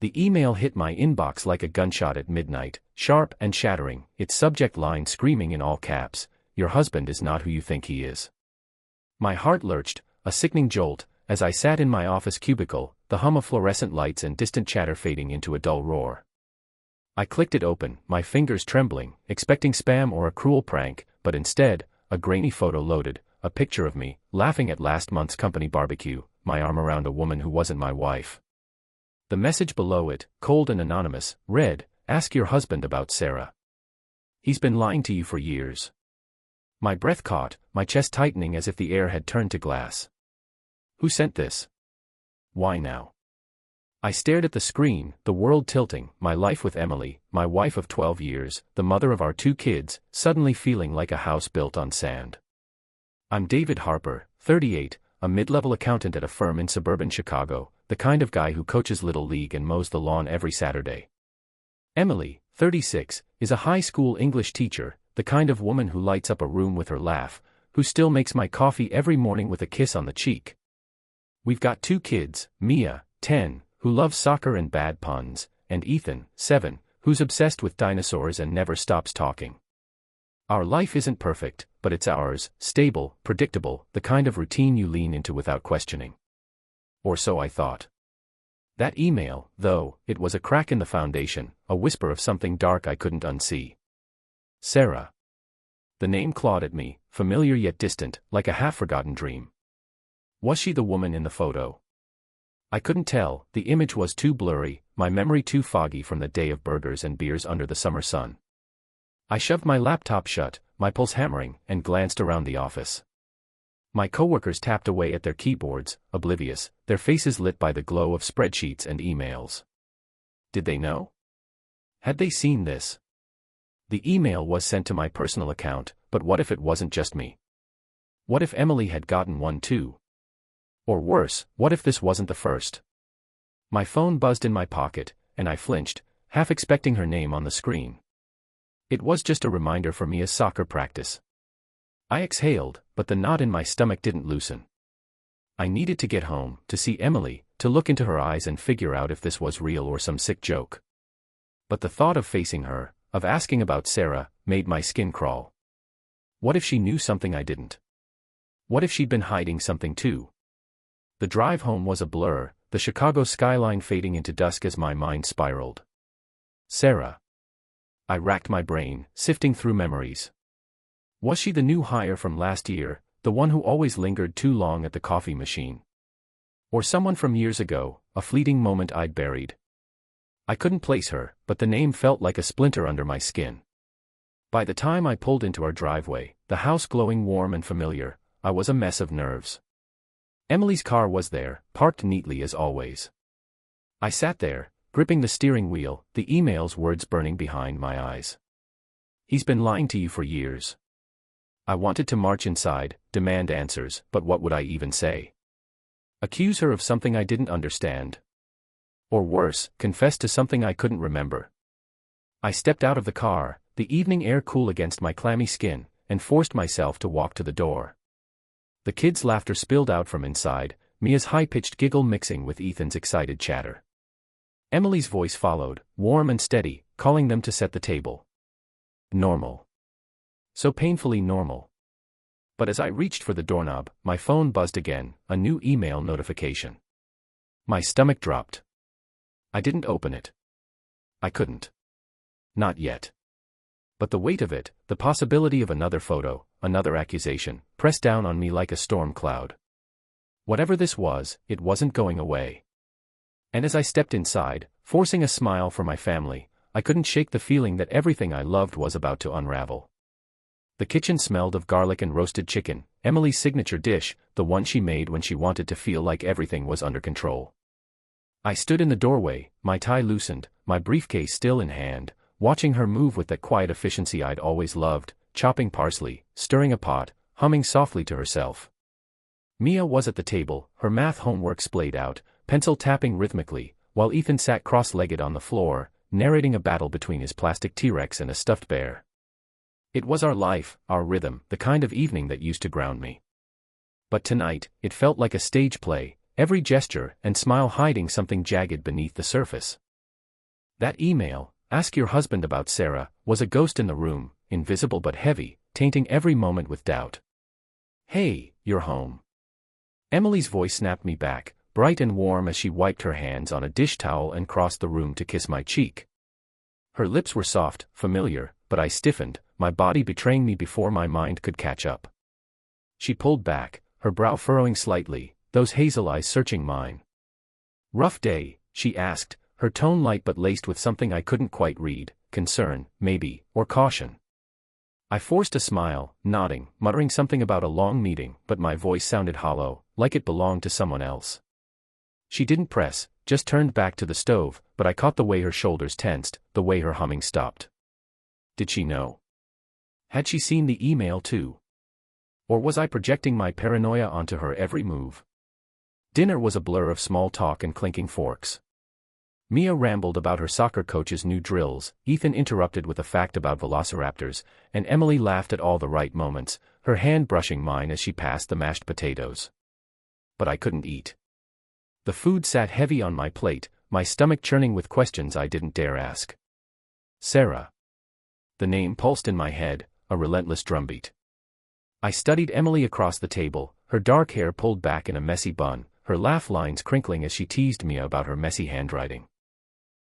The email hit my inbox like a gunshot at midnight, sharp and shattering, its subject line screaming in all caps, "Your husband is not who you think he is." My heart lurched, a sickening jolt, as I sat in my office cubicle, the hum of fluorescent lights and distant chatter fading into a dull roar. I clicked it open, my fingers trembling, expecting spam or a cruel prank, but instead, a grainy photo loaded, a picture of me, laughing at last month's company barbecue, my arm around a woman who wasn't my wife. The message below it, cold and anonymous, read, "Ask your husband about Sarah. He's been lying to you for years." My breath caught, my chest tightening as if the air had turned to glass. Who sent this? Why now? I stared at the screen, the world tilting, my life with Emily, my wife of 12 years, the mother of our 2 kids, suddenly feeling like a house built on sand. I'm David Harper, 38, a mid-level accountant at a firm in suburban Chicago, the kind of guy who coaches Little League and mows the lawn every Saturday. Emily, 36, is a high school English teacher, the kind of woman who lights up a room with her laugh, who still makes my coffee every morning with a kiss on the cheek. We've got 2 kids, Mia, 10, who loves soccer and bad puns, and Ethan, 7, who's obsessed with dinosaurs and never stops talking. Our life isn't perfect, but it's ours, stable, predictable, the kind of routine you lean into without questioning. Or so I thought. That email, though, it was a crack in the foundation, a whisper of something dark I couldn't unsee. Sarah. The name clawed at me, familiar yet distant, like a half-forgotten dream. Was she the woman in the photo? I couldn't tell, the image was too blurry, my memory too foggy from the day of burgers and beers under the summer sun. I shoved my laptop shut, my pulse hammering, and glanced around the office. My coworkers tapped away at their keyboards, oblivious, their faces lit by the glow of spreadsheets and emails. Did they know? Had they seen this? The email was sent to my personal account, but what if it wasn't just me? What if Emily had gotten one too? Or worse, what if this wasn't the first? My phone buzzed in my pocket, and I flinched, half expecting her name on the screen. It was just a reminder for Mia's soccer practice. I exhaled, but the knot in my stomach didn't loosen. I needed to get home, to see Emily, to look into her eyes and figure out if this was real or some sick joke. But the thought of facing her, of asking about Sarah, made my skin crawl. What if she knew something I didn't? What if she'd been hiding something too? The drive home was a blur, the Chicago skyline fading into dusk as my mind spiraled. Sarah. I racked my brain, sifting through memories. Was she the new hire from last year, the one who always lingered too long at the coffee machine? Or someone from years ago, a fleeting moment I'd buried? I couldn't place her, but the name felt like a splinter under my skin. By the time I pulled into our driveway, the house glowing warm and familiar, I was a mess of nerves. Emily's car was there, parked neatly as always. I sat there, gripping the steering wheel, the email's words burning behind my eyes. He's been lying to you for years. I wanted to march inside, demand answers, but what would I even say? Accuse her of something I didn't understand? Or worse, confess to something I couldn't remember? I stepped out of the car, the evening air cool against my clammy skin, and forced myself to walk to the door. The kids' laughter spilled out from inside, Mia's high-pitched giggle mixing with Ethan's excited chatter. Emily's voice followed, warm and steady, calling them to set the table. Normal. So painfully normal. But as I reached for the doorknob, my phone buzzed again, a new email notification. My stomach dropped. I didn't open it. I couldn't. Not yet. But the weight of it, the possibility of another photo, another accusation, pressed down on me like a storm cloud. Whatever this was, it wasn't going away. And as I stepped inside, forcing a smile for my family, I couldn't shake the feeling that everything I loved was about to unravel. The kitchen smelled of garlic and roasted chicken, Emily's signature dish, the one she made when she wanted to feel like everything was under control. I stood in the doorway, my tie loosened, my briefcase still in hand, watching her move with that quiet efficiency I'd always loved, chopping parsley, stirring a pot, humming softly to herself. Mia was at the table, her math homework splayed out, pencil tapping rhythmically, while Ethan sat cross-legged on the floor, narrating a battle between his plastic T-Rex and a stuffed bear. It was our life, our rhythm, the kind of evening that used to ground me. But tonight, it felt like a stage play, every gesture and smile hiding something jagged beneath the surface. That email, "Ask your husband about Sarah," was a ghost in the room, invisible but heavy, tainting every moment with doubt. "Hey, you're home." Emily's voice snapped me back, bright and warm as she wiped her hands on a dish towel and crossed the room to kiss my cheek. Her lips were soft, familiar, but I stiffened, my body betraying me before my mind could catch up. She pulled back, her brow furrowing slightly, those hazel eyes searching mine. "Rough day?" she asked, her tone light but laced with something I couldn't quite read, concern, maybe, or caution. I forced a smile, nodding, muttering something about a long meeting, but my voice sounded hollow, like it belonged to someone else. She didn't press, just turned back to the stove, but I caught the way her shoulders tensed, the way her humming stopped. Did she know? Had she seen the email too? Or was I projecting my paranoia onto her every move? Dinner was a blur of small talk and clinking forks. Mia rambled about her soccer coach's new drills, Ethan interrupted with a fact about velociraptors, and Emily laughed at all the right moments, her hand brushing mine as she passed the mashed potatoes. But I couldn't eat. The food sat heavy on my plate, my stomach churning with questions I didn't dare ask. Sarah. The name pulsed in my head, a relentless drumbeat. I studied Emily across the table, her dark hair pulled back in a messy bun, her laugh lines crinkling as she teased me about her messy handwriting.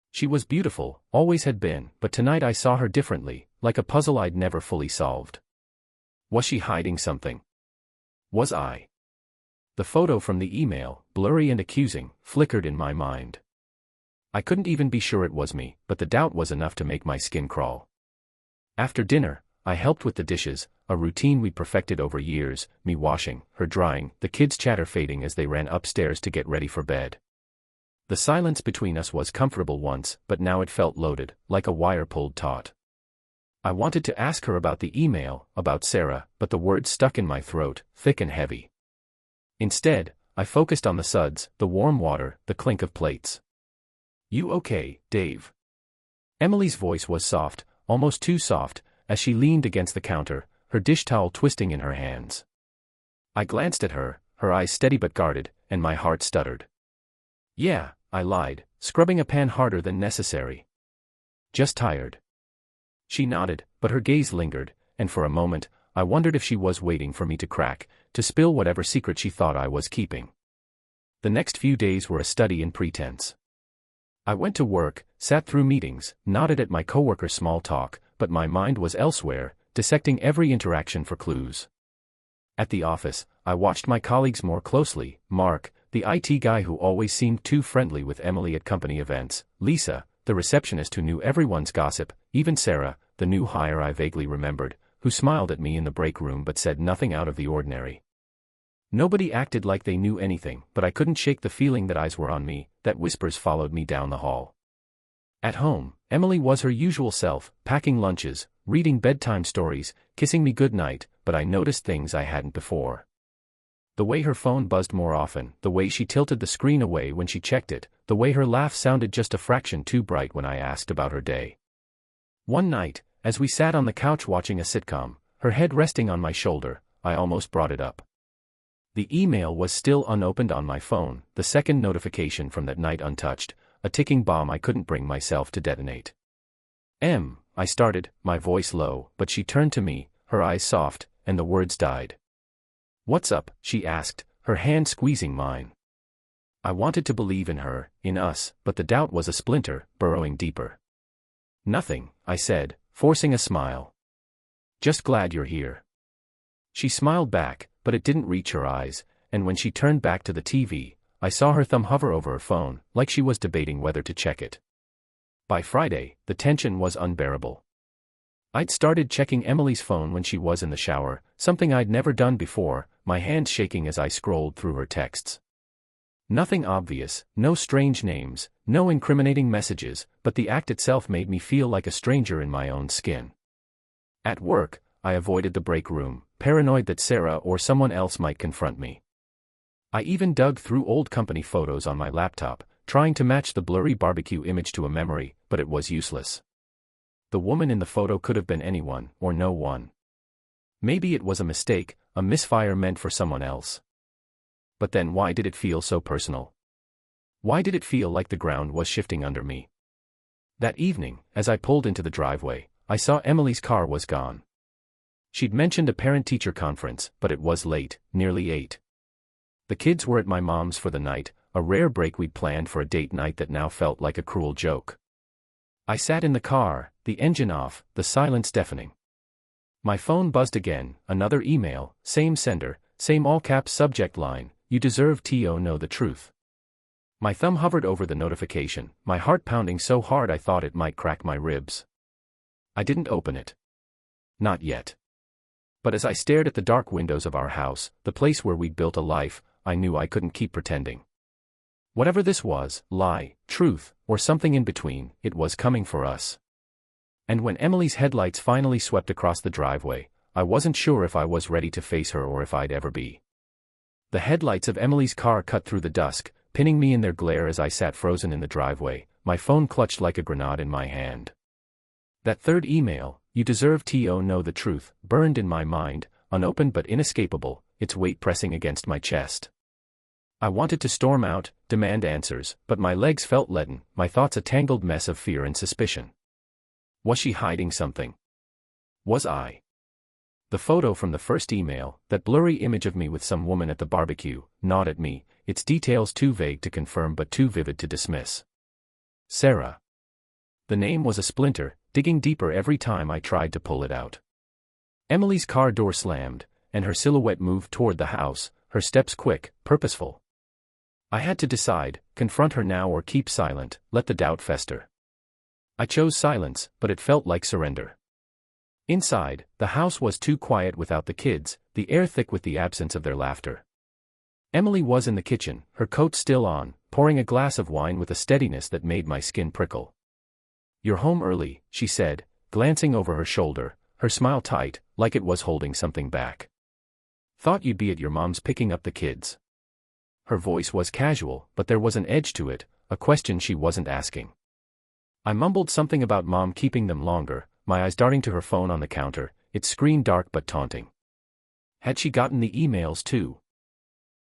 She was beautiful, always had been, but tonight I saw her differently, like a puzzle I'd never fully solved. Was she hiding something? Was I? The photo from the email, blurry and accusing, flickered in my mind. I couldn't even be sure it was me, but the doubt was enough to make my skin crawl. After dinner, I helped with the dishes, a routine we'd perfected over years, me washing, her drying, the kids' chatter fading as they ran upstairs to get ready for bed. The silence between us was comfortable once, but now it felt loaded, like a wire pulled taut. I wanted to ask her about the email, about Sarah, but the words stuck in my throat, thick and heavy. Instead, I focused on the suds, the warm water, the clink of plates. "You okay, Dave?" Emily's voice was soft, almost too soft, as she leaned against the counter, her dish towel twisting in her hands. I glanced at her, her eyes steady but guarded, and my heart stuttered. "Yeah," I lied, scrubbing a pan harder than necessary. "Just tired." She nodded, but her gaze lingered, and for a moment, I wondered if she was waiting for me to crack, to spill whatever secret she thought I was keeping. The next few days were a study in pretense. I went to work, sat through meetings, nodded at my coworkers' small talk, but my mind was elsewhere, dissecting every interaction for clues. At the office, I watched my colleagues more closely, Mark, the IT guy who always seemed too friendly with Emily at company events, Lisa, the receptionist who knew everyone's gossip, even Sarah, the new hire I vaguely remembered, who smiled at me in the break room but said nothing out of the ordinary. Nobody acted like they knew anything, but I couldn't shake the feeling that eyes were on me, that whispers followed me down the hall. At home, Emily was her usual self, packing lunches, reading bedtime stories, kissing me goodnight, but I noticed things I hadn't before. The way her phone buzzed more often, the way she tilted the screen away when she checked it, the way her laugh sounded just a fraction too bright when I asked about her day. One night, as we sat on the couch watching a sitcom, her head resting on my shoulder, I almost brought it up. The email was still unopened on my phone, the second notification from that night untouched, a ticking bomb I couldn't bring myself to detonate. I started, my voice low, but she turned to me, her eyes soft, and the words died. "What's up?" she asked, her hand squeezing mine. I wanted to believe in her, in us, but the doubt was a splinter, burrowing deeper. "Nothing," I said, forcing a smile. "Just glad you're here." She smiled back, but it didn't reach her eyes, and when she turned back to the TV, I saw her thumb hover over her phone, like she was debating whether to check it. By Friday, the tension was unbearable. I'd started checking Emily's phone when she was in the shower, something I'd never done before, my hands shaking as I scrolled through her texts. Nothing obvious, no strange names, no incriminating messages, but the act itself made me feel like a stranger in my own skin. At work, I avoided the break room, paranoid that Sarah or someone else might confront me. I even dug through old company photos on my laptop, trying to match the blurry barbecue image to a memory, but it was useless. The woman in the photo could have been anyone, or no one. Maybe it was a mistake, a misfire meant for someone else. But then why did it feel so personal? Why did it feel like the ground was shifting under me? That evening, as I pulled into the driveway, I saw Emily's car was gone. She'd mentioned a parent-teacher conference, but it was late, nearly 8. The kids were at my mom's for the night, a rare break we'd planned for a date night that now felt like a cruel joke. I sat in the car, the engine off, the silence deafening. My phone buzzed again, another email, same sender, same all-caps subject line, "You deserve to know the truth." My thumb hovered over the notification, my heart pounding so hard I thought it might crack my ribs. I didn't open it. Not yet. But as I stared at the dark windows of our house, the place where we'd built a life, I knew I couldn't keep pretending. Whatever this was, lie, truth, or something in between, it was coming for us. And when Emily's headlights finally swept across the driveway, I wasn't sure if I was ready to face her or if I'd ever be. The headlights of Emily's car cut through the dusk, pinning me in their glare as I sat frozen in the driveway, my phone clutched like a grenade in my hand. That third email, "You deserve to know the truth," burned in my mind, unopened but inescapable, its weight pressing against my chest. I wanted to storm out, demand answers, but my legs felt leaden, my thoughts a tangled mess of fear and suspicion. Was she hiding something? Was I? The photo from the first email, that blurry image of me with some woman at the barbecue, gnawed at me, its details too vague to confirm but too vivid to dismiss. Sarah. The name was a splinter, digging deeper every time I tried to pull it out. Emily's car door slammed, and her silhouette moved toward the house, her steps quick, purposeful. I had to decide, confront her now or keep silent, let the doubt fester. I chose silence, but it felt like surrender. Inside, the house was too quiet without the kids, the air thick with the absence of their laughter. Emily was in the kitchen, her coat still on, pouring a glass of wine with a steadiness that made my skin prickle. "You're home early," she said, glancing over her shoulder, her smile tight, like it was holding something back. "Thought you'd be at your mom's picking up the kids." Her voice was casual, but there was an edge to it, a question she wasn't asking. I mumbled something about Mom keeping them longer, my eyes darting to her phone on the counter, its screen dark but taunting. Had she gotten the emails too?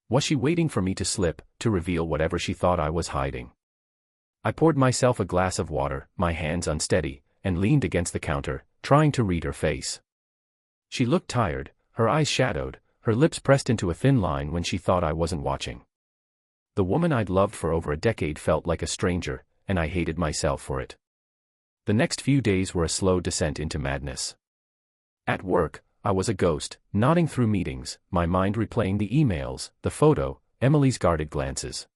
Was she waiting for me to slip, to reveal whatever she thought I was hiding? I poured myself a glass of water, my hands unsteady, and leaned against the counter, trying to read her face. She looked tired, her eyes shadowed, her lips pressed into a thin line when she thought I wasn't watching. The woman I'd loved for over a decade felt like a stranger, and I hated myself for it. The next few days were a slow descent into madness. At work, I was a ghost, nodding through meetings, my mind replaying the emails, the photo, Emily's guarded glances.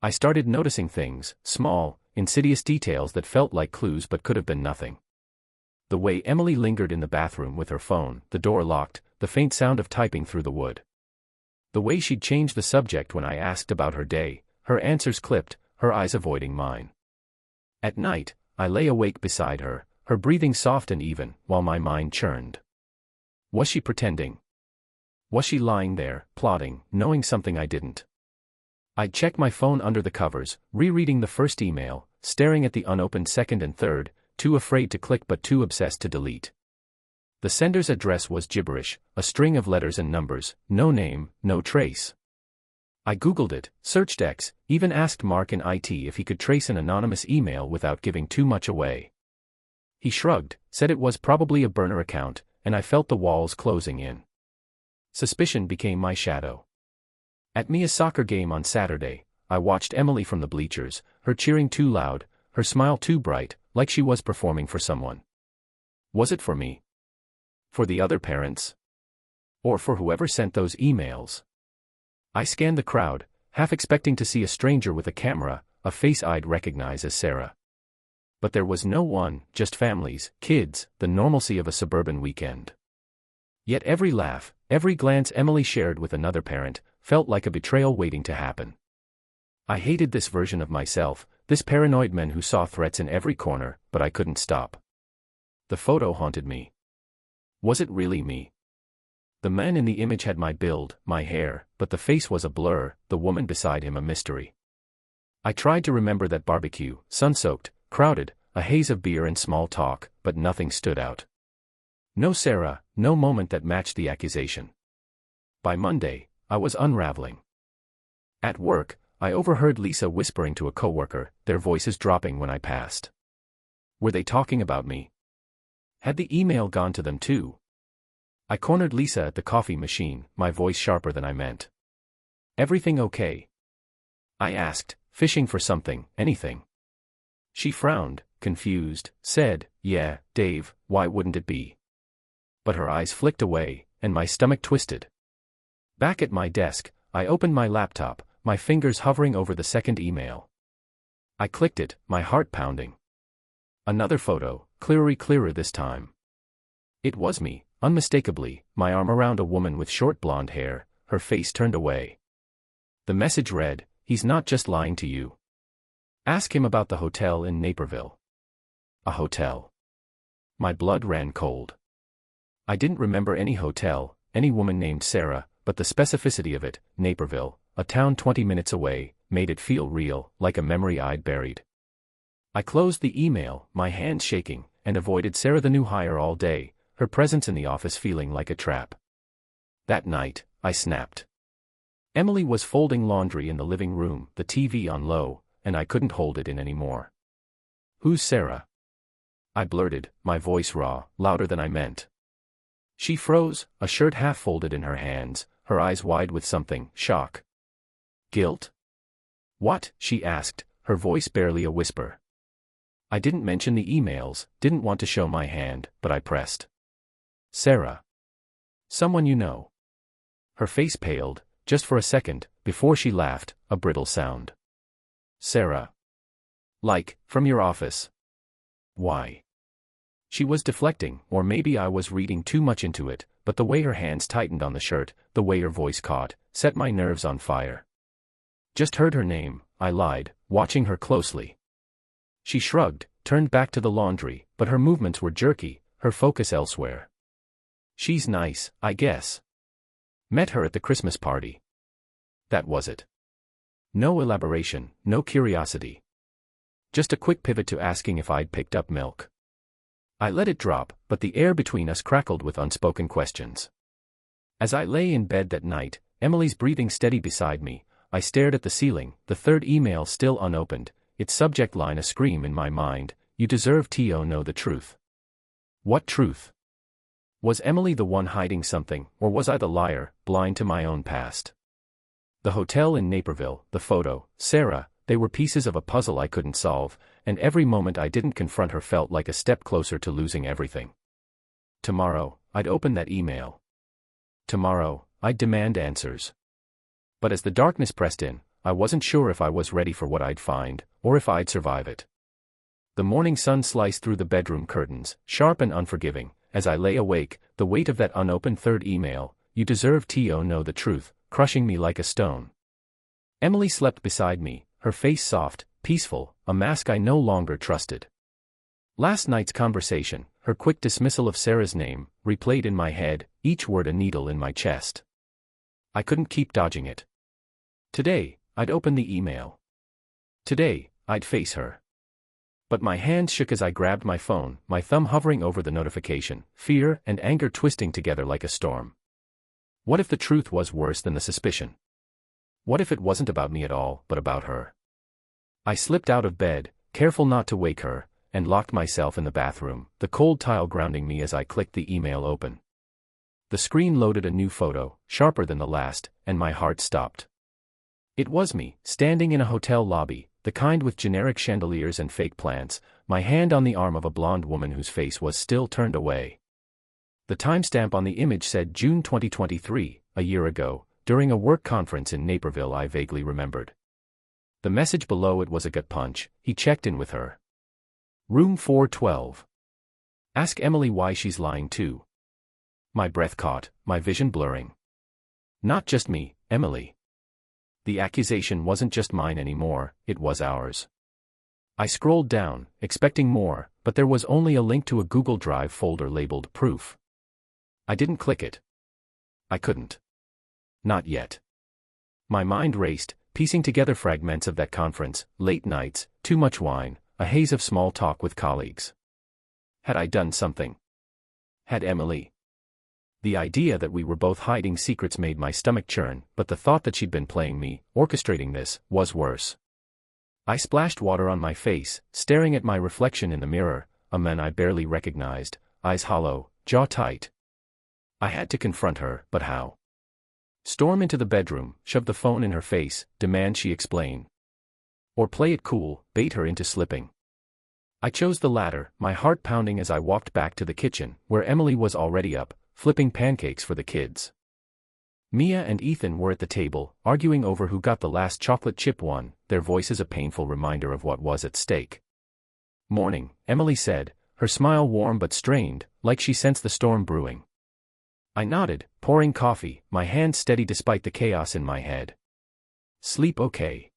I started noticing things, small, insidious details that felt like clues but could have been nothing. The way Emily lingered in the bathroom with her phone, the door locked, the faint sound of typing through the wood. The way she'd changed the subject when I asked about her day, her answers clipped, her eyes avoiding mine. At night, I lay awake beside her, her breathing soft and even, while my mind churned. Was she pretending? Was she lying there, plotting, knowing something I didn't? I'd check my phone under the covers, rereading the first email, staring at the unopened second and third, too afraid to click but too obsessed to delete. The sender's address was gibberish, a string of letters and numbers, no name, no trace. I Googled it, searched X, even asked Mark in IT if he could trace an anonymous email without giving too much away. He shrugged, said it was probably a burner account, and I felt the walls closing in. Suspicion became my shadow. At Mia's soccer game on Saturday, I watched Emily from the bleachers, her cheering too loud, her smile too bright, like she was performing for someone. Was it for me? For the other parents? Or for whoever sent those emails? I scanned the crowd, half expecting to see a stranger with a camera, a face I'd recognize as Sarah. But there was no one, just families, kids, the normalcy of a suburban weekend. Yet every laugh, every glance Emily shared with another parent, felt like a betrayal waiting to happen. I hated this version of myself, this paranoid man who saw threats in every corner, but I couldn't stop. The photo haunted me. Was it really me? The man in the image had my build, my hair, but the face was a blur, the woman beside him a mystery. I tried to remember that barbecue, sun-soaked, crowded, a haze of beer and small talk, but nothing stood out. No Sarah, no moment that matched the accusation. By Monday, I was unraveling. At work, I overheard Lisa whispering to a coworker, their voices dropping when I passed. Were they talking about me? Had the email gone to them too? I cornered Lisa at the coffee machine, my voice sharper than I meant. Everything okay? I asked, fishing for something, anything. She frowned, confused, said, yeah, Dave, why wouldn't it be? But her eyes flicked away, and my stomach twisted. Back at my desk, I opened my laptop, my fingers hovering over the second email. I clicked it, my heart pounding. Another photo, clearer this time. It was me, unmistakably, my arm around a woman with short blonde hair, her face turned away. The message read, he's not just lying to you. Ask him about the hotel in Naperville. A hotel. My blood ran cold. I didn't remember any hotel, any woman named Sarah, but the specificity of it, Naperville, a town 20 minutes away, made it feel real, like a memory I'd buried. I closed the email, my hands shaking, and avoided Sarah the new hire all day, her presence in the office feeling like a trap. That night, I snapped. Emily was folding laundry in the living room, the TV on low, and I couldn't hold it in anymore. Who's Sarah? I blurted, my voice raw, louder than I meant. She froze, a shirt half folded in her hands, her eyes wide with something, shock. Guilt? What? She asked, her voice barely a whisper. I didn't mention the emails, didn't want to show my hand, but I pressed. Sarah. Someone you know. Her face paled, just for a second, before she laughed, a brittle sound. Sarah. Like, from your office. Why? She was deflecting, or maybe I was reading too much into it, but the way her hands tightened on the shirt, the way her voice caught, set my nerves on fire. Just heard her name, I lied, watching her closely. She shrugged, turned back to the laundry, but her movements were jerky, her focus elsewhere. She's nice, I guess. Met her at the Christmas party. That was it. No elaboration, no curiosity. Just a quick pivot to asking if I'd picked up milk. I let it drop, but the air between us crackled with unspoken questions. As I lay in bed that night, Emily's breathing steady beside me, I stared at the ceiling, the third email still unopened, its subject line a scream in my mind, you deserve to know the truth. What truth? Was Emily the one hiding something, or was I the liar, blind to my own past? The hotel in Naperville, the photo, Sarah, they were pieces of a puzzle I couldn't solve, and every moment I didn't confront her felt like a step closer to losing everything. Tomorrow, I'd open that email. Tomorrow, I'd demand answers. But as the darkness pressed in, I wasn't sure if I was ready for what I'd find, or if I'd survive it. The morning sun sliced through the bedroom curtains, sharp and unforgiving, as I lay awake, the weight of that unopened third email, you deserve to know the truth, crushing me like a stone. Emily slept beside me, her face soft, peaceful, a mask I no longer trusted. Last night's conversation, her quick dismissal of Sarah's name, replayed in my head, each word a needle in my chest. I couldn't keep dodging it. Today, I'd open the email. Today, I'd face her. But my hands shook as I grabbed my phone, my thumb hovering over the notification, fear and anger twisting together like a storm. What if the truth was worse than the suspicion? What if it wasn't about me at all, but about her? I slipped out of bed, careful not to wake her, and locked myself in the bathroom, the cold tile grounding me as I clicked the email open. The screen loaded a new photo, sharper than the last, and my heart stopped. It was me, standing in a hotel lobby, the kind with generic chandeliers and fake plants, my hand on the arm of a blonde woman whose face was still turned away. The timestamp on the image said June 2023, a year ago, during a work conference in Naperville I vaguely remembered. The message below it was a gut punch, he checked in with her. Room 412. Ask Emily why she's lying too. My breath caught, my vision blurring. Not just me, Emily. The accusation wasn't just mine anymore, it was ours. I scrolled down, expecting more, but there was only a link to a Google Drive folder labeled Proof. I didn't click it. I couldn't. Not yet. My mind raced, piecing together fragments of that conference, late nights, too much wine, a haze of small talk with colleagues. Had I done something? Had Emily? The idea that we were both hiding secrets made my stomach churn, but the thought that she'd been playing me, orchestrating this, was worse. I splashed water on my face, staring at my reflection in the mirror, a man I barely recognized, eyes hollow, jaw tight. I had to confront her, but how? Storm into the bedroom, shove the phone in her face, demand she explain. Or play it cool, bait her into slipping. I chose the latter, my heart pounding as I walked back to the kitchen, where Emily was already up, flipping pancakes for the kids. Mia and Ethan were at the table, arguing over who got the last chocolate chip one, their voices a painful reminder of what was at stake. "Morning," Emily said, her smile warm but strained, like she sensed the storm brewing. I nodded, pouring coffee, my hand steady despite the chaos in my head. "Sleep okay?"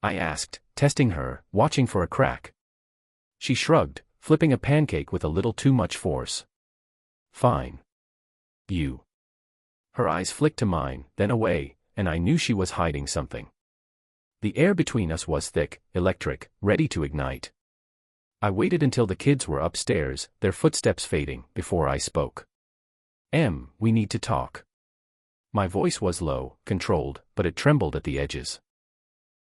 I asked, testing her, watching for a crack. She shrugged, flipping a pancake with a little too much force. "Fine. You?" Her eyes flicked to mine, then away, and I knew she was hiding something. The air between us was thick, electric, ready to ignite. I waited until the kids were upstairs, their footsteps fading, before I spoke. We need to talk." My voice was low, controlled, but it trembled at the edges.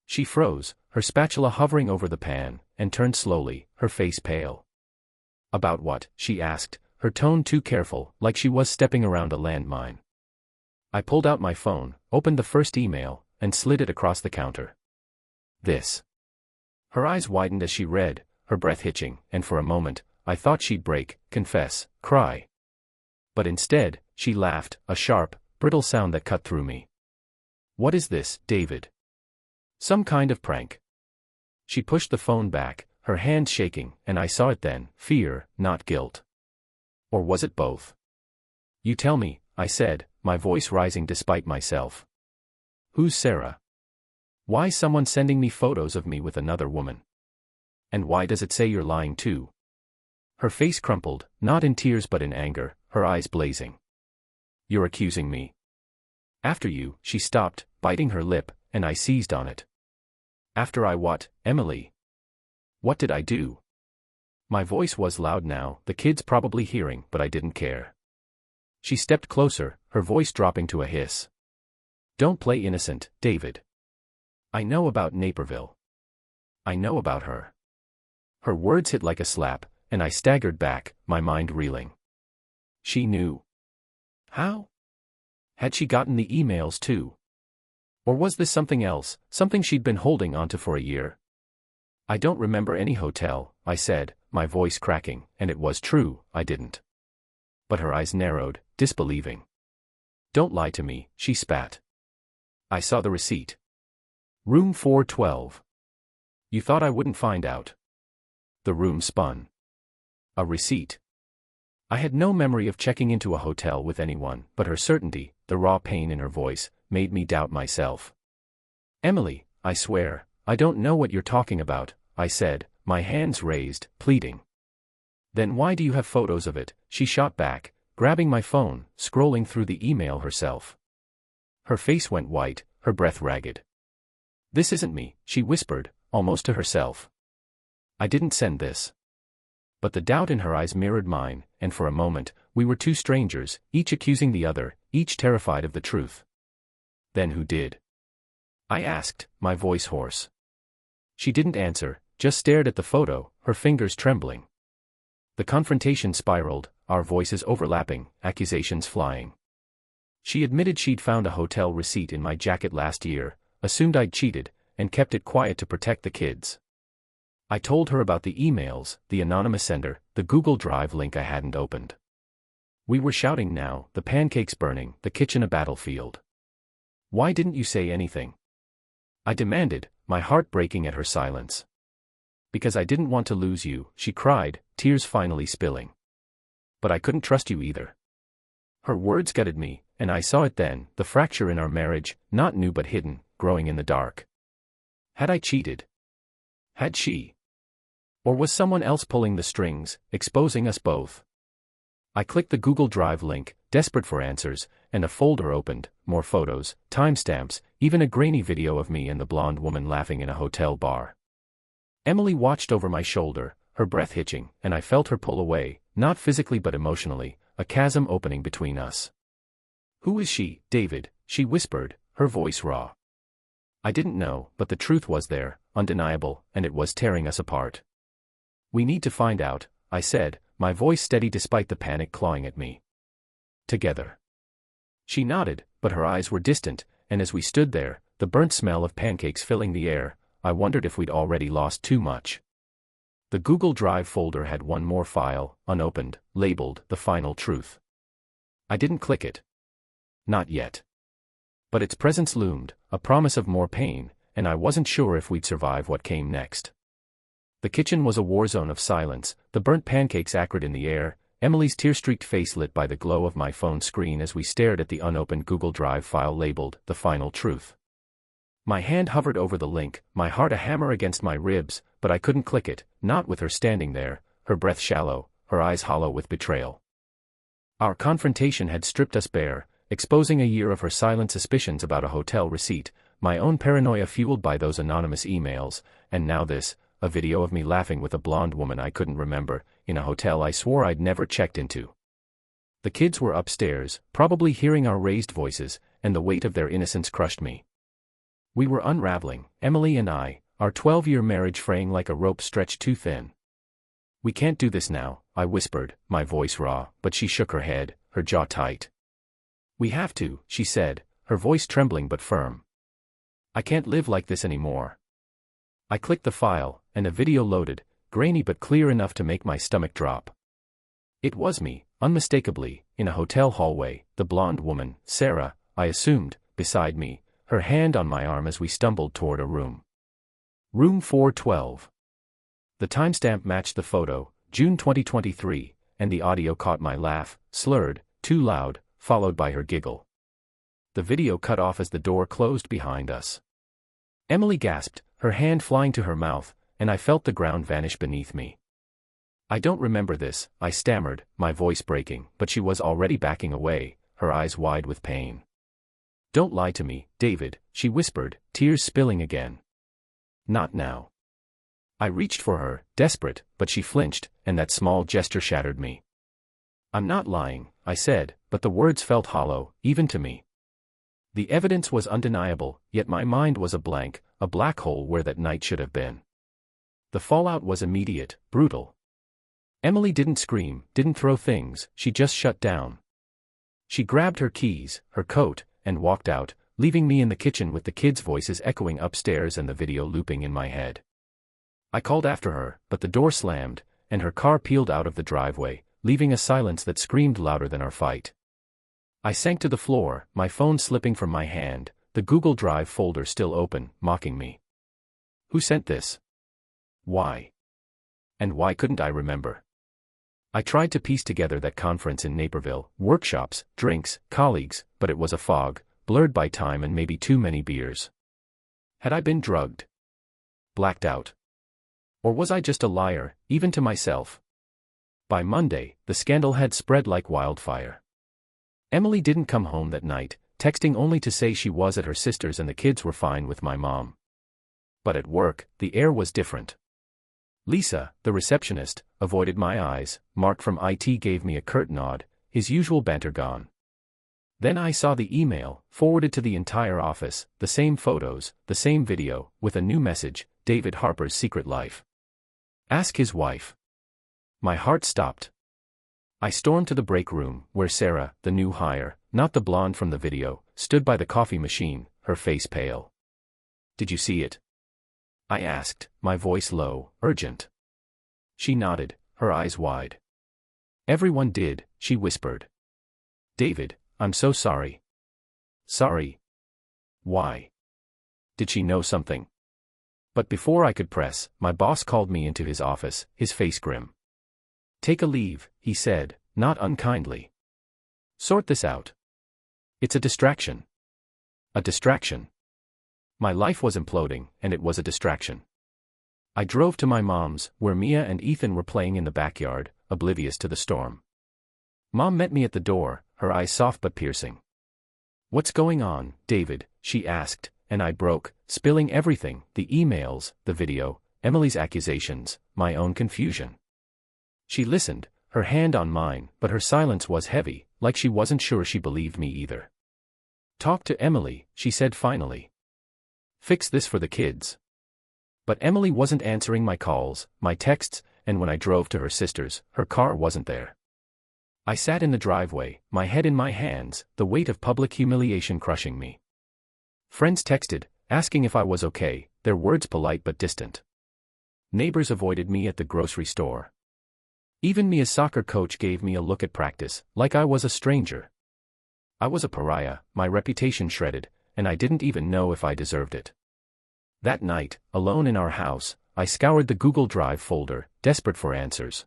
She froze, her spatula hovering over the pan, and turned slowly, her face pale. "About what?" she asked, her tone too careful, like she was stepping around a landmine. I pulled out my phone, opened the first email, and slid it across the counter. "This." Her eyes widened as she read, her breath hitching, and for a moment, I thought she'd break, confess, cry. But instead, she laughed, a sharp, brittle sound that cut through me. "What is this, David? Some kind of prank?" She pushed the phone back, her hand shaking, and I saw it then, fear, not guilt. Or was it both? "You tell me," I said, my voice rising despite myself. "Who's Sarah? Why someone sending me photos of me with another woman? And why does it say you're lying too?" Her face crumpled, not in tears but in anger, her eyes blazing. "You're accusing me?" "After you," she stopped, biting her lip, and I seized on it. "After I what, Emily? What did I do?" My voice was loud now, the kids probably hearing, but I didn't care. She stepped closer, her voice dropping to a hiss. "Don't play innocent, David. I know about Naperville. I know about her." Her words hit like a slap, and I staggered back, my mind reeling. She knew. How? Had she gotten the emails too? Or was this something else, something she'd been holding onto for a year? "I don't remember any hotel," I said, my voice cracking, and it was true, I didn't. But her eyes narrowed, disbelieving. "Don't lie to me," she spat. I saw the receipt. "Room 412. You thought I wouldn't find out." The room spun. A receipt. I had no memory of checking into a hotel with anyone, but her certainty, the raw pain in her voice, made me doubt myself. "Emily, I swear, I don't know what you're talking about," I said, my hands raised, pleading. "Then why do you have photos of it?" she shot back, grabbing my phone, scrolling through the email herself. Her face went white, her breath ragged. "This isn't me," she whispered, almost to herself. "I didn't send this." But the doubt in her eyes mirrored mine, and for a moment, we were two strangers, each accusing the other, each terrified of the truth. "Then who did?" I asked, my voice hoarse. She didn't answer, just stared at the photo, her fingers trembling. The confrontation spiraled, our voices overlapping, accusations flying. She admitted she'd found a hotel receipt in my jacket last year, assumed I'd cheated, and kept it quiet to protect the kids. I told her about the emails, the anonymous sender, the Google Drive link I hadn't opened. We were shouting now, the pancakes burning, the kitchen a battlefield. "Why didn't you say anything?" I demanded, my heart breaking at her silence. "Because I didn't want to lose you," she cried, tears finally spilling. "But I couldn't trust you either." Her words gutted me, and I saw it then, the fracture in our marriage, not new but hidden, growing in the dark. Had I cheated? Had she? Or was someone else pulling the strings, exposing us both? I clicked the Google Drive link, desperate for answers, and a folder opened, more photos, timestamps, even a grainy video of me and the blonde woman laughing in a hotel bar. Emily watched over my shoulder, her breath hitching, and I felt her pull away, not physically but emotionally, a chasm opening between us. "Who is she, David?" she whispered, her voice raw. I didn't know, but the truth was there, undeniable, and it was tearing us apart. We need to find out, I said, my voice steady despite the panic clawing at me. Together. She nodded, but her eyes were distant, and as we stood there, the burnt smell of pancakes filling the air, I wondered if we'd already lost too much. The Google Drive folder had one more file, unopened, labeled The Final Truth. I didn't click it. Not yet. But its presence loomed, a promise of more pain, and I wasn't sure if we'd survive what came next. The kitchen was a war zone of silence, the burnt pancakes acrid in the air, Emily's tear-streaked face lit by the glow of my phone screen as we stared at the unopened Google Drive file labeled The Final Truth. My hand hovered over the link, my heart a hammer against my ribs, but I couldn't click it, not with her standing there, her breath shallow, her eyes hollow with betrayal. Our confrontation had stripped us bare, exposing a year of her silent suspicions about a hotel receipt, my own paranoia fueled by those anonymous emails, and now this, a video of me laughing with a blonde woman I couldn't remember, in a hotel I swore I'd never checked into. The kids were upstairs, probably hearing our raised voices, and the weight of their innocence crushed me. We were unraveling, Emily and I, our 12-year marriage fraying like a rope stretched too thin. We can't do this now, I whispered, my voice raw, but she shook her head, her jaw tight. We have to, she said, her voice trembling but firm. I can't live like this anymore. I clicked the file, and a video loaded, grainy but clear enough to make my stomach drop. It was me, unmistakably, in a hotel hallway, the blonde woman, Sarah, I assumed, beside me, her hand on my arm as we stumbled toward a room. Room 412. The timestamp matched the photo, June 2023, and the audio caught my laugh, slurred, too loud, followed by her giggle. The video cut off as the door closed behind us. Emily gasped, her hand flying to her mouth, and I felt the ground vanish beneath me. I don't remember this, I stammered, my voice breaking, but she was already backing away, her eyes wide with pain. Don't lie to me, David, she whispered, tears spilling again. Not now. I reached for her, desperate, but she flinched, and that small gesture shattered me. I'm not lying, I said, but the words felt hollow, even to me. The evidence was undeniable, yet my mind was a blank, a black hole where that night should have been. The fallout was immediate, brutal. Emily didn't scream, didn't throw things, she just shut down. She grabbed her keys, her coat, and walked out, leaving me in the kitchen with the kids' voices echoing upstairs and the video looping in my head. I called after her, but the door slammed, and her car peeled out of the driveway, leaving a silence that screamed louder than our fight. I sank to the floor, my phone slipping from my hand, the Google Drive folder still open, mocking me. Who sent this? Why? And why couldn't I remember? I tried to piece together that conference in Naperville, workshops, drinks, colleagues, but it was a fog, blurred by time and maybe too many beers. Had I been drugged? Blacked out? Or was I just a liar, even to myself? By Monday, the scandal had spread like wildfire. Emily didn't come home that night, texting only to say she was at her sister's and the kids were fine with my mom. But at work, the air was different. Lisa, the receptionist, avoided my eyes, Mark from IT gave me a curt nod, his usual banter gone. Then I saw the email, forwarded to the entire office, the same photos, the same video, with a new message, David Harper's secret life. Ask his wife. My heart stopped. I stormed to the break room, where Sarah, the new hire, not the blonde from the video, stood by the coffee machine, her face pale. Did you see it? I asked, my voice low, urgent. She nodded, her eyes wide. Everyone did, she whispered. David, I'm so sorry. Sorry? Why? Did she know something? But before I could press, my boss called me into his office, his face grim. Take a leave, he said, not unkindly. Sort this out. It's a distraction. A distraction. My life was imploding, and it was a distraction. I drove to my mom's, where Mia and Ethan were playing in the backyard, oblivious to the storm. Mom met me at the door, her eyes soft but piercing. What's going on, David? She asked, and I broke, spilling everything, the emails, the video, Emily's accusations, my own confusion. She listened, her hand on mine, but her silence was heavy, like she wasn't sure she believed me either. Talk to Emily, she said finally. Fix this for the kids. But Emily wasn't answering my calls, my texts, and when I drove to her sister's, her car wasn't there. I sat in the driveway, my head in my hands, the weight of public humiliation crushing me. Friends texted, asking if I was okay, their words polite but distant. Neighbors avoided me at the grocery store. Even Mia's soccer coach gave me a look at practice, like I was a stranger. I was a pariah, my reputation shredded, and I didn't even know if I deserved it. That night, alone in our house, I scoured the Google Drive folder, desperate for answers.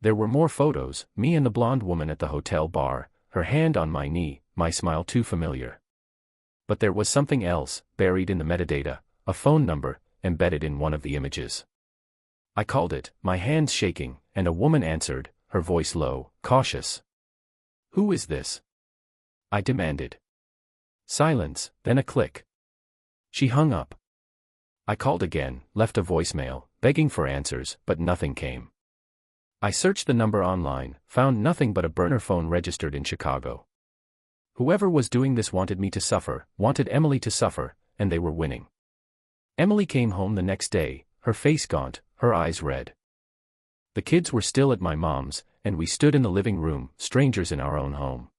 There were more photos, me and the blonde woman at the hotel bar, her hand on my knee, my smile too familiar. But there was something else, buried in the metadata, a phone number, embedded in one of the images. I called it, my hands shaking, and a woman answered, her voice low, cautious. "Who is this?" I demanded. Silence, then a click. She hung up. I called again, left a voicemail, begging for answers, but nothing came. I searched the number online, found nothing but a burner phone registered in Chicago. Whoever was doing this wanted me to suffer, wanted Emily to suffer, and they were winning. Emily came home the next day, her face gaunt, her eyes red. The kids were still at my mom's, and we stood in the living room, strangers in our own home.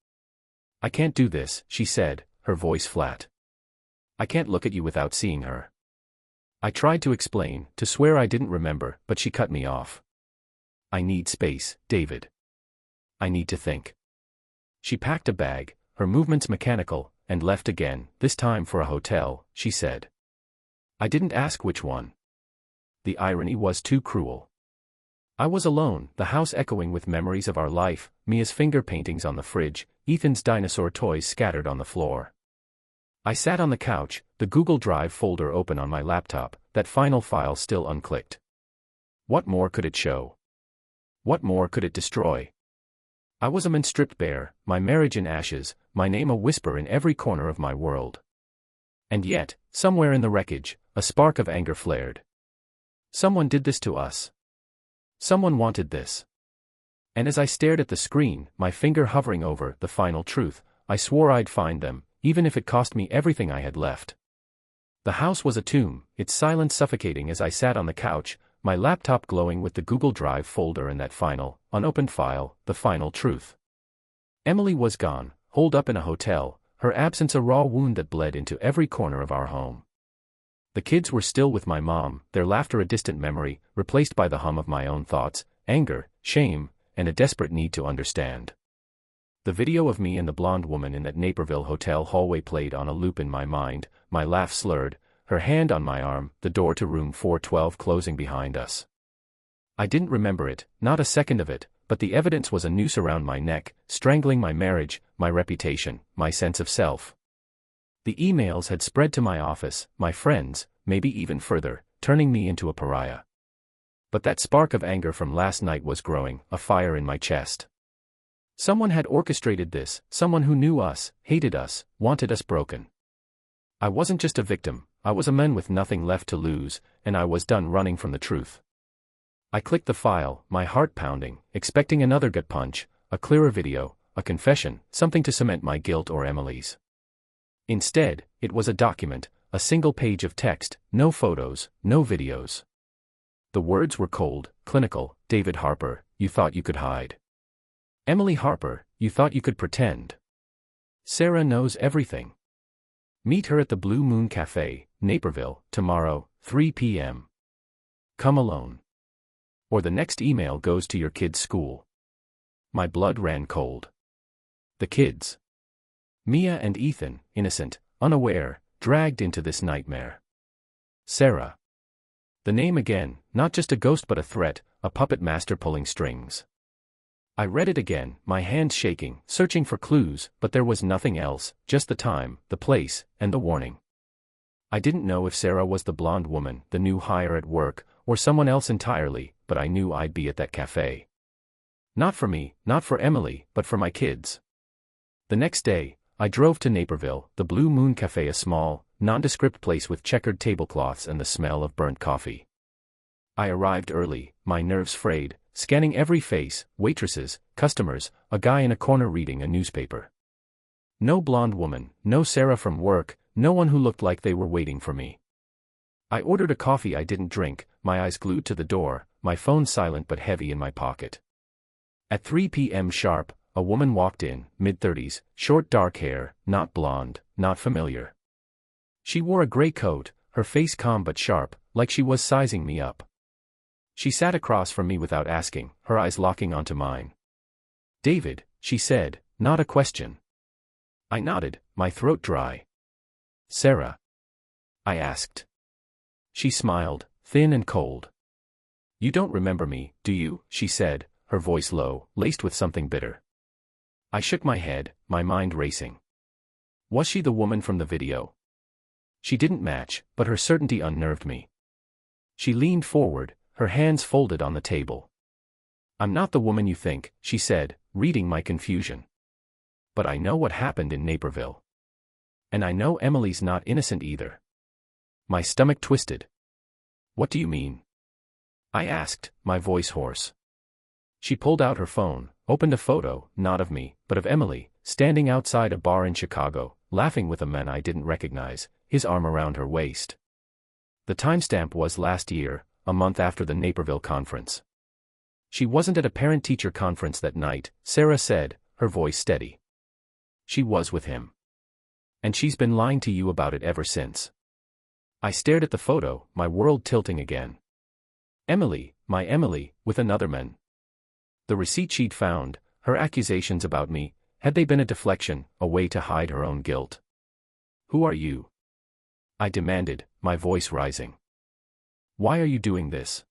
"I can't do this," she said, her voice flat. "I can't look at you without seeing her." I tried to explain, to swear I didn't remember, but she cut me off. "I need space, David. I need to think." She packed a bag, her movements mechanical, and left again, this time for a hotel, she said. I didn't ask which one. The irony was too cruel. I was alone, the house echoing with memories of our life, Mia's finger paintings on the fridge, Ethan's dinosaur toys scattered on the floor. I sat on the couch, the Google Drive folder open on my laptop, that final file still unclicked. What more could it show? What more could it destroy? I was a man stripped bare, my marriage in ashes, my name a whisper in every corner of my world. And yet, somewhere in the wreckage, a spark of anger flared. Someone did this to us. Someone wanted this. And as I stared at the screen, my finger hovering over the final truth, I swore I'd find them, even if it cost me everything I had left. The house was a tomb, its silence suffocating as I sat on the couch, my laptop glowing with the Google Drive folder and that final, unopened file, the final truth. Emily was gone, holed up in a hotel, her absence a raw wound that bled into every corner of our home. The kids were still with my mom, their laughter a distant memory, replaced by the hum of my own thoughts, anger, shame, and a desperate need to understand. The video of me and the blonde woman in that Naperville hotel hallway played on a loop in my mind, my laugh slurred, her hand on my arm, the door to room 412 closing behind us. I didn't remember it, not a second of it, but the evidence was a noose around my neck, strangling my marriage, my reputation, my sense of self. The emails had spread to my office, my friends, maybe even further, turning me into a pariah. But that spark of anger from last night was growing, a fire in my chest. Someone had orchestrated this, someone who knew us, hated us, wanted us broken. I wasn't just a victim, I was a man with nothing left to lose, and I was done running from the truth. I clicked the file, my heart pounding, expecting another gut punch, a clearer video, a confession, something to cement my guilt or Emily's. Instead, it was a document, a single page of text, no photos, no videos. The words were cold, clinical. David Harper, you thought you could hide. Emily Harper, you thought you could pretend. Sarah knows everything. Meet her at the Blue Moon Cafe, Naperville, tomorrow, 3 p.m. Come alone. Or the next email goes to your kid's school. My blood ran cold. The kids. Mia and Ethan, innocent, unaware, dragged into this nightmare. Sarah. The name again, not just a ghost but a threat, a puppet master pulling strings. I read it again, my hands shaking, searching for clues, but there was nothing else, just the time, the place, and the warning. I didn't know if Sarah was the blonde woman, the new hire at work, or someone else entirely, but I knew I'd be at that cafe. Not for me, not for Emily, but for my kids. The next day, I drove to Naperville, the Blue Moon Cafe, a small, nondescript place with checkered tablecloths and the smell of burnt coffee. I arrived early, my nerves frayed, scanning every face, waitresses, customers, a guy in a corner reading a newspaper. No blonde woman, no Sarah from work, no one who looked like they were waiting for me. I ordered a coffee I didn't drink, my eyes glued to the door, my phone silent but heavy in my pocket. At 3 p.m. sharp, a woman walked in, mid-30s, short dark hair, not blonde, not familiar. She wore a gray coat, her face calm but sharp, like she was sizing me up. She sat across from me without asking, her eyes locking onto mine. "David," she said, not a question. I nodded, my throat dry. "Sarah?" I asked. She smiled, thin and cold. "You don't remember me, do you?" she said, her voice low, laced with something bitter. I shook my head, my mind racing. Was she the woman from the video? She didn't match, but her certainty unnerved me. She leaned forward, her hands folded on the table. "I'm not the woman you think," she said, reading my confusion. "But I know what happened in Naperville. And I know Emily's not innocent either." My stomach twisted. "What do you mean?" I asked, my voice hoarse. She pulled out her phone, opened a photo, not of me, but of Emily, standing outside a bar in Chicago, laughing with a man I didn't recognize, his arm around her waist. The timestamp was last year, a month after the Naperville conference. She wasn't at a parent-teacher conference that night, Sarah said, her voice steady. She was with him. And she's been lying to you about it ever since. I stared at the photo, my world tilting again. Emily, my Emily, with another man. The receipt she'd found, her accusations about me, had they been a deflection, a way to hide her own guilt? "Who are you?" I demanded, my voice rising. "Why are you doing this?"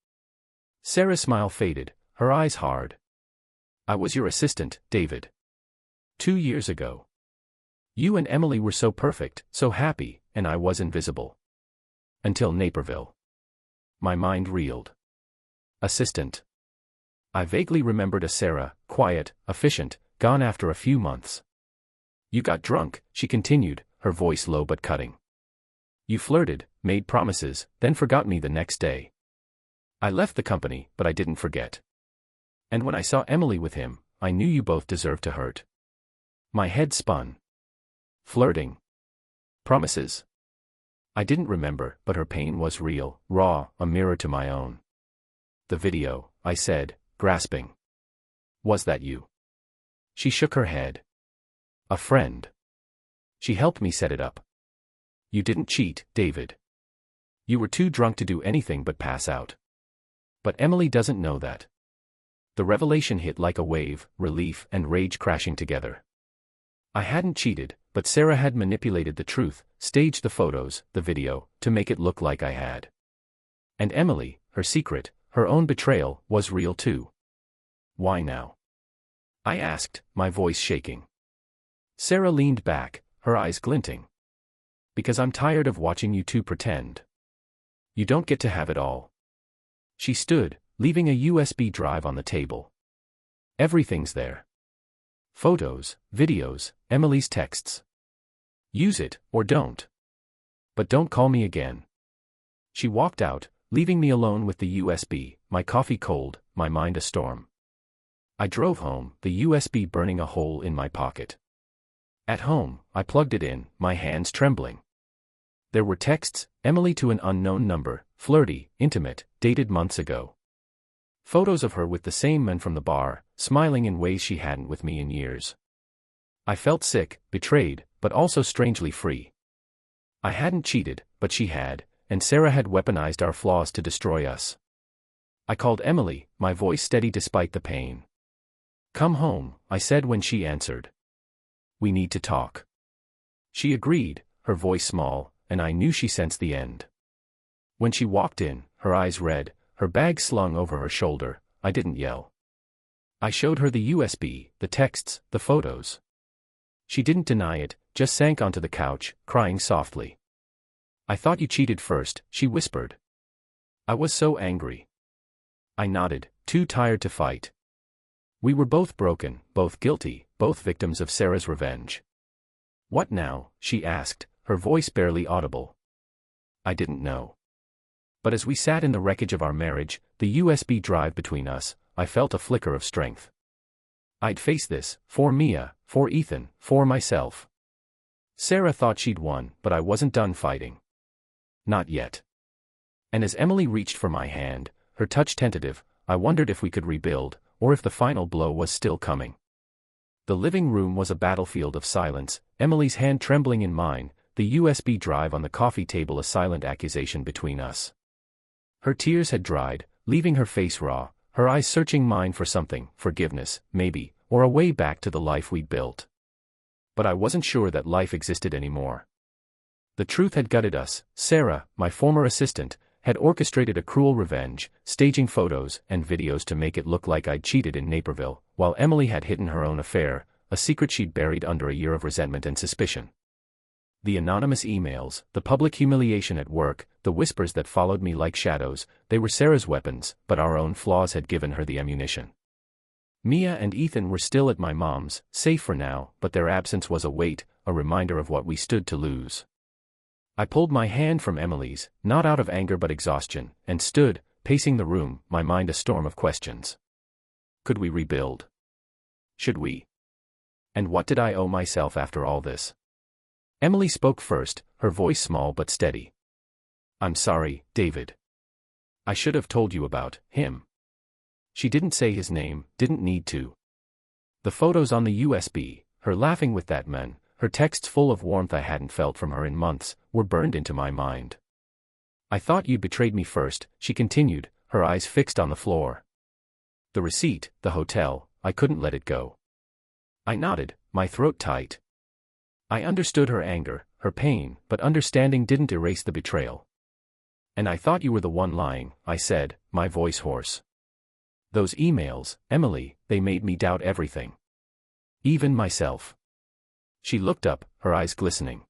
Sarah's smile faded, her eyes hard. "I was your assistant, David. 2 years ago. You and Emily were so perfect, so happy, and I was invisible. Until Naperville." My mind reeled. Assistant. I vaguely remembered a Sarah, quiet, efficient, gone after a few months. "You got drunk," she continued, her voice low but cutting. "You flirted, made promises, then forgot me the next day. I left the company, but I didn't forget. And when I saw Emily with him, I knew you both deserved to hurt." My head spun. Flirting. Promises. I didn't remember, but her pain was real, raw, a mirror to my own. "The video," I said, grasping. "Was that you?" She shook her head. "A friend. She helped me set it up." "You didn't cheat, David. You were too drunk to do anything but pass out. But Emily doesn't know that." The revelation hit like a wave, relief and rage crashing together. I hadn't cheated, but Sarah had manipulated the truth, staged the photos, the video, to make it look like I had. And Emily, her secret, her own betrayal, was real too. "Why now?" I asked, my voice shaking. Sarah leaned back, her eyes glinting. "Because I'm tired of watching you two pretend. You don't get to have it all." She stood, leaving a USB drive on the table. "Everything's there. Photos, videos, Emily's texts. Use it, or don't. But don't call me again." She walked out, leaving me alone with the USB, my coffee cold, my mind a storm. I drove home, the USB burning a hole in my pocket. At home, I plugged it in, my hands trembling. There were texts, Emily to an unknown number, flirty, intimate, dated months ago. Photos of her with the same men from the bar, smiling in ways she hadn't with me in years. I felt sick, betrayed, but also strangely free. I hadn't cheated, but she had, and Sarah had weaponized our flaws to destroy us. I called Emily, my voice steady despite the pain. "Come home," I said when she answered. "We need to talk." She agreed, her voice small, and I knew she sensed the end. When she walked in, her eyes red, her bag slung over her shoulder, I didn't yell. I showed her the USB, the texts, the photos. She didn't deny it, just sank onto the couch, crying softly. "I thought you cheated first," she whispered. I was so angry. I nodded, too tired to fight. We were both broken, both guilty, both victims of Sarah's revenge. "What now?" she asked, her voice barely audible. I didn't know. But as we sat in the wreckage of our marriage, the USB drive between us, I felt a flicker of strength. I'd face this, for Mia, for Ethan, for myself. Sarah thought she'd won, but I wasn't done fighting. Not yet. And as Emily reached for my hand, her touch tentative, I wondered if we could rebuild, or if the final blow was still coming. The living room was a battlefield of silence, Emily's hand trembling in mine, the USB drive on the coffee table a silent accusation between us. Her tears had dried, leaving her face raw, her eyes searching mine for something, forgiveness, maybe, or a way back to the life we'd built. But I wasn't sure that life existed anymore. The truth had gutted us. Sarah, my former assistant, had orchestrated a cruel revenge, staging photos and videos to make it look like I'd cheated in Naperville, while Emily had hidden her own affair, a secret she'd buried under a year of resentment and suspicion. The anonymous emails, the public humiliation at work, the whispers that followed me like shadows, they were Sarah's weapons, but our own flaws had given her the ammunition. Mia and Ethan were still at my mom's, safe for now, but their absence was a weight, a reminder of what we stood to lose. I pulled my hand from Emily's, not out of anger but exhaustion, and stood, pacing the room, my mind a storm of questions. Could we rebuild? Should we? And what did I owe myself after all this? Emily spoke first, her voice small but steady. I'm sorry, David. I should have told you about him. She didn't say his name, didn't need to. The photos on the USB, her laughing with that man, her texts full of warmth I hadn't felt from her in months, were burned into my mind. I thought you betrayed me first, she continued, her eyes fixed on the floor. The receipt, the hotel, I couldn't let it go. I nodded, my throat tight. I understood her anger, her pain, but understanding didn't erase the betrayal. And I thought you were the one lying, I said, my voice hoarse. Those emails, Emily, they made me doubt everything. Even myself. She looked up, her eyes glistening.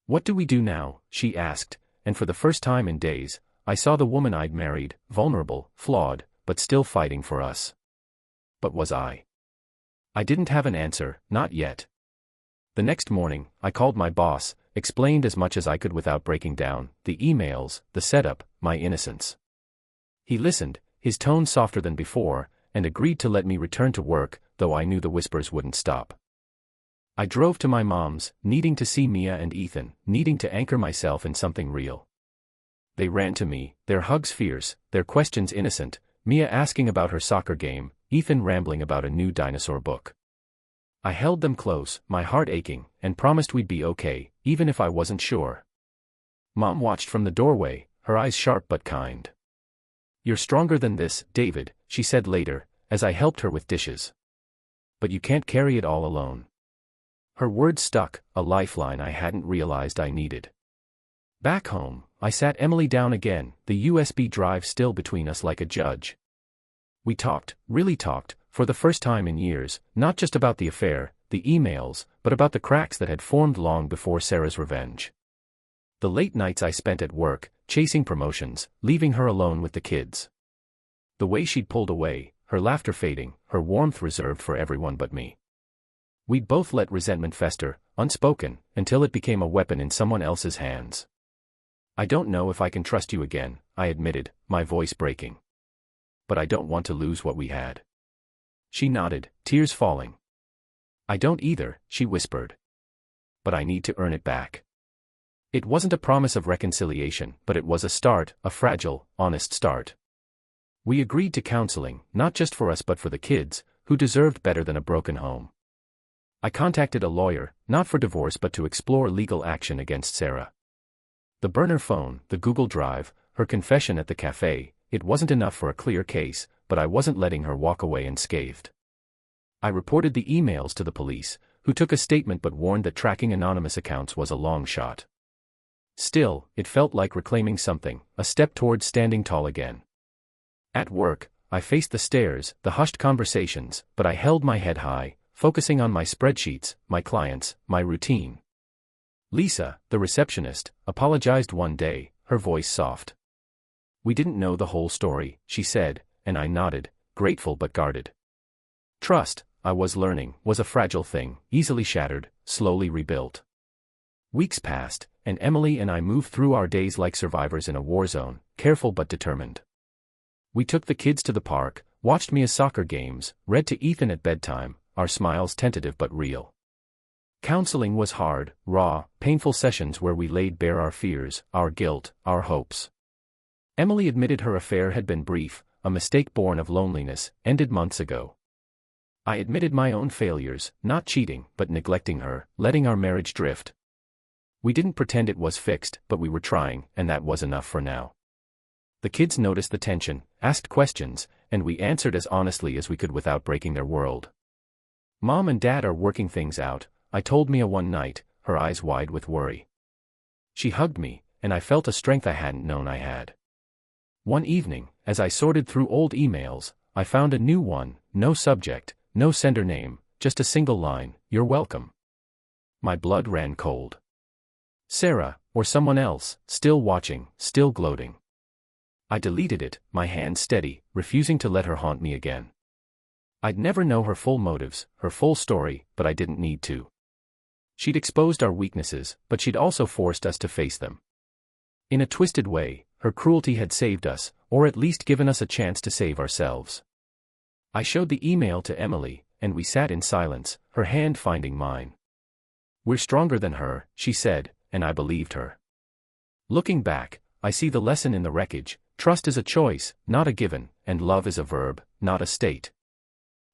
What do we do now? She asked, and for the first time in days, I saw the woman I'd married, vulnerable, flawed, but still fighting for us. But was I? I didn't have an answer, not yet. The next morning, I called my boss, explained as much as I could without breaking down, the emails, the setup, my innocence. He listened, his tone softer than before, and agreed to let me return to work, though I knew the whispers wouldn't stop. I drove to my mom's, needing to see Mia and Ethan, needing to anchor myself in something real. They ran to me, their hugs fierce, their questions innocent, Mia asking about her soccer game, Ethan rambling about a new dinosaur book. I held them close, my heart aching, and promised we'd be okay, even if I wasn't sure. Mom watched from the doorway, her eyes sharp but kind. You're stronger than this, David, she said later, as I helped her with dishes. But you can't carry it all alone. Her words stuck, a lifeline I hadn't realized I needed. Back home, I sat Emily down again, the USB drive still between us like a judge. We talked, really talked, for the first time in years, not just about the affair, the emails, but about the cracks that had formed long before Sarah's revenge. The late nights I spent at work, chasing promotions, leaving her alone with the kids. The way she'd pulled away, her laughter fading, her warmth reserved for everyone but me. We'd both let resentment fester, unspoken, until it became a weapon in someone else's hands. I don't know if I can trust you again, I admitted, my voice breaking. But I don't want to lose what we had. She nodded, tears falling. I don't either, she whispered. But I need to earn it back. It wasn't a promise of reconciliation, but it was a start, a fragile, honest start. We agreed to counseling, not just for us but for the kids, who deserved better than a broken home. I contacted a lawyer, not for divorce but to explore legal action against Sarah. The burner phone, the Google Drive, her confession at the cafe, it wasn't enough for a clear case, but I wasn't letting her walk away unscathed. I reported the emails to the police, who took a statement but warned that tracking anonymous accounts was a long shot. Still, it felt like reclaiming something, a step towards standing tall again. At work, I faced the stares, the hushed conversations, but I held my head high, focusing on my spreadsheets, my clients, my routine. Lisa, the receptionist, apologized one day, her voice soft. We didn't know the whole story, she said, and I nodded, grateful but guarded. Trust, I was learning, was a fragile thing, easily shattered, slowly rebuilt. Weeks passed, and Emily and I moved through our days like survivors in a war zone, careful but determined. We took the kids to the park, watched Mia's soccer games, read to Ethan at bedtime, our smiles tentative but real. Counseling was hard, raw, painful sessions where we laid bare our fears, our guilt, our hopes. Emily admitted her affair had been brief, a mistake born of loneliness, ended months ago. I admitted my own failures, not cheating, but neglecting her, letting our marriage drift. We didn't pretend it was fixed, but we were trying, and that was enough for now. The kids noticed the tension, asked questions, and we answered as honestly as we could without breaking their world. Mom and Dad are working things out, I told Mia one night, her eyes wide with worry. She hugged me, and I felt a strength I hadn't known I had. One evening, as I sorted through old emails, I found a new one, no subject, no sender name, just a single line, "You're welcome." My blood ran cold. Sarah, or someone else, still watching, still gloating. I deleted it, my hand steady, refusing to let her haunt me again. I'd never know her full motives, her full story, but I didn't need to. She'd exposed our weaknesses, but she'd also forced us to face them. In a twisted way, her cruelty had saved us, or at least given us a chance to save ourselves. I showed the email to Emily, and we sat in silence, her hand finding mine. "We're stronger than her," she said, and I believed her. Looking back, I see the lesson in the wreckage: trust is a choice, not a given, and love is a verb, not a state.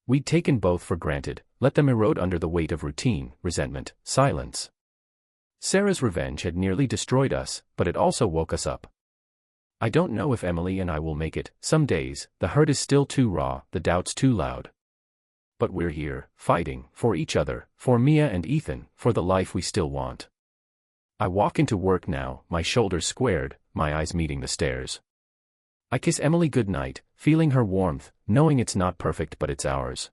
We'd taken both for granted, let them erode under the weight of routine, resentment, silence. Sarah's revenge had nearly destroyed us, but it also woke us up. I don't know if Emily and I will make it. Some days, the hurt is still too raw, the doubts too loud. But we're here, fighting, for each other, for Mia and Ethan, for the life we still want. I walk into work now, my shoulders squared, my eyes meeting the stairs. I kiss Emily goodnight, feeling her warmth, knowing it's not perfect but it's ours.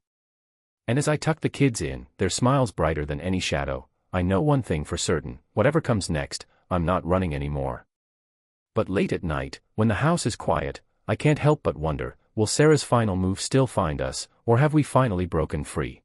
And as I tuck the kids in, their smiles brighter than any shadow, I know one thing for certain: whatever comes next, I'm not running anymore. But late at night, when the house is quiet, I can't help but wonder, will Sarah's final move still find us, or have we finally broken free?